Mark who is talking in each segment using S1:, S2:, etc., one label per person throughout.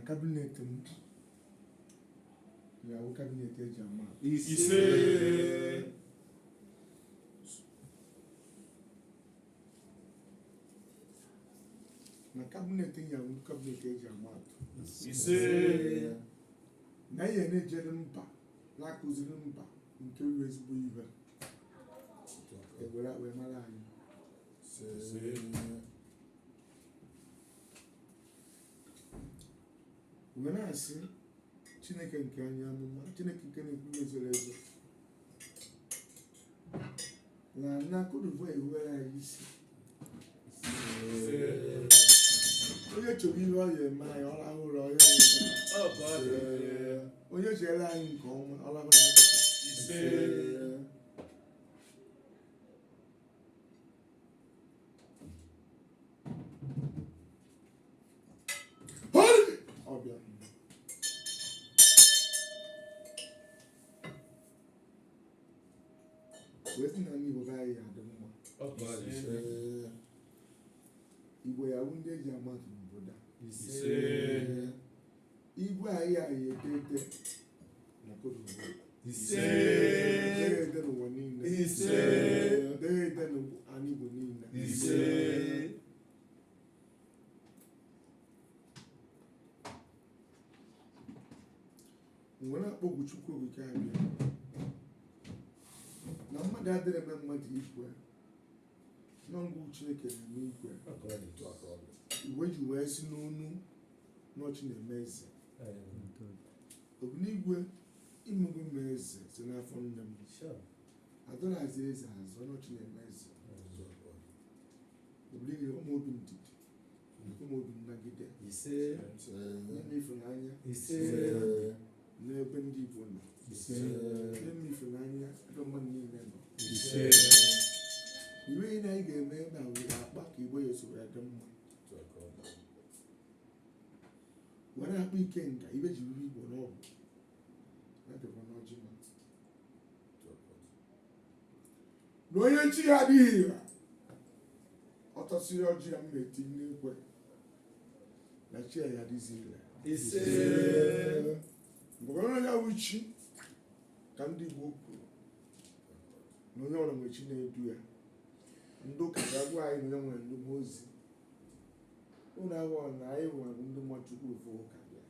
S1: na cabinet m ya wo cabinet eji ama
S2: ise
S1: na cabinet ya wo cabinet eji ama
S2: ise
S1: na ihe na-ejere mba na-akụziri mba nke uru ezigbo ihe ewere wee mara anyị wee na-asị Chineke nke anyị amụma Chineke nke na-ekwu ezoro ezo na Cote d'Ivoire ewere anyị isi onye chọrọ ihe ọ ya eme anyị ọrahụ ụlọ onye chere anyị nke ọma ọrahụ na ọbịa wee sị na Igbo be anyị adị mma Igbo ya wụ ndị eji amatụ n'obodo igwe anyị ete na Cote d'Ivoire ete n'ụwa niile ete n'ala Igbo niile nwere akpọgwu Chukwu okike abịa na mmadụ adịrị eme mmadụ ikwe na ngwa Chineke na-eme ikwe igwe ji wee si n'onu n'ọchị na-eme eze obiligwe imegbu m eze si n'afọ nne m adọrazi eze azụ n'ọchị na-eme eze obiligwe ụmụ obi ndidi ụmụ obi nnagide n'ime ịfụnanya n'ebe ndị Igbo nọ n'ime ịfụnanya ebe mmadụ niile nọ iwe ihe na anyị ga-eme ebe a were akpa ka Igbo ya soro ya dị mma were akpa ike nka ibe ji ruru Igbo n'ọgụ na-adịkwa n'ọjị ma na onye nchi ya adịghị ira ọtọsịrị ọjị ya mma etinye n'ekwe na chi ya adịzi ire mgbe ya wuchi ka ndị Igbo kwuru na onye ọrụ nwe chi na-edu ya ndị ụka ga-agwa anyị na onye nwere ndụmọzi ụlọ aghụghọ na anyị nwere ndị Nwachukwu ofu ụka bịa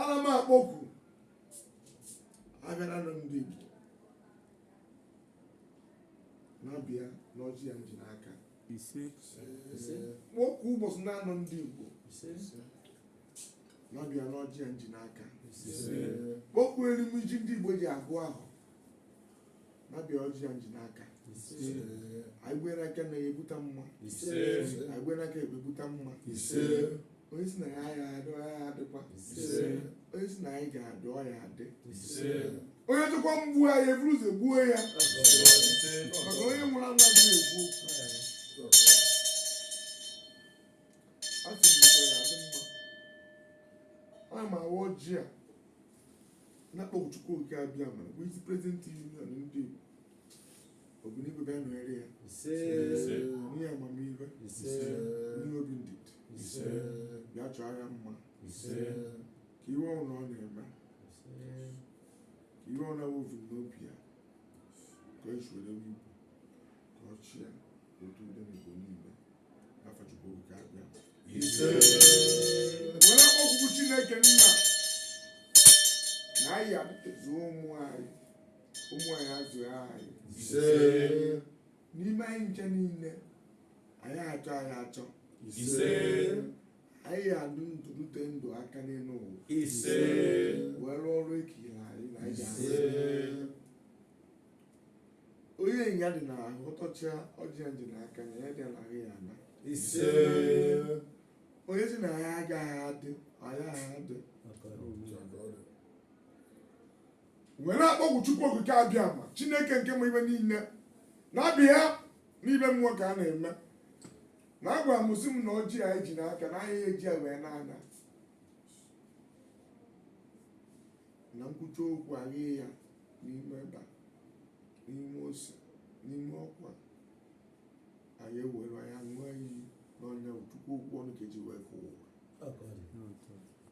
S1: ana m akpọkwu abịara na ndị Igbo na-abịa n'ọjị ya nji n'aka kpọkwu ụbọchị na-anọ ndị Igbo na-abịa n'ọjị ya nji n'aka kpọkwu erimiji ndị Igbo ji agụ ahụ na-abịa ọjị ya nji n'aka anyị gbere aka na-ebuta mma anyị gbere aka ebebuta mma onye si na ya adị ya adịkwa onye si na anyị ga-adị ọ ya adị onye tụkwa mgbu anyị eburu ụzọ gbuo ya maka onye nwụrụ anwụ adịghị ekwu a sị m Igbo ya adị mma ana m awa ọjị a na-akpọgwu Chukwu okike abịa ma bụ isi prezidenti union ndị Igbo obiligwe bịa nọnyere ya onye amamihe onye obi ndidi bịa chọọ ya mma ka iwe ọnụ ọ na-eme ka iwe ọ na-awovu n'obi ya ka o suwere Igbo ka ọ chịa otu ude n'Igbo niile n'afọ Chukwu okike abịa nwere ọgwụgwụ Chineke nna na anyị adịtezi ụmụ anyị azụ anyị n'ime anyị nche niile anyị achọ anyị adụ ndụrụte ndụ aka n'elu ụwa were ọrụ ekiri anyị na anyị onye ịnya dị n'ahụ ọtọcha ọjị ya dị n'aka na ya dị n'ahụ ya ana onye si na ya agaghị adị anyị adị were akpọgwu Chukwu okike abịa ma Chineke nke ma ibe niile na-abịa n'ibe mmụọ ka a na-eme na agwa mụsị m na ọjị anyị ji n'aka na anyị eji wee na-ana na nkwuchi okwu anyị ya n'ime ebe n'ime ose n'ime ọkwa anyị ewere anya ṅụọ iyi n'ọnya Chukwu okwu ọnụ ka eji wee kụọ ụwa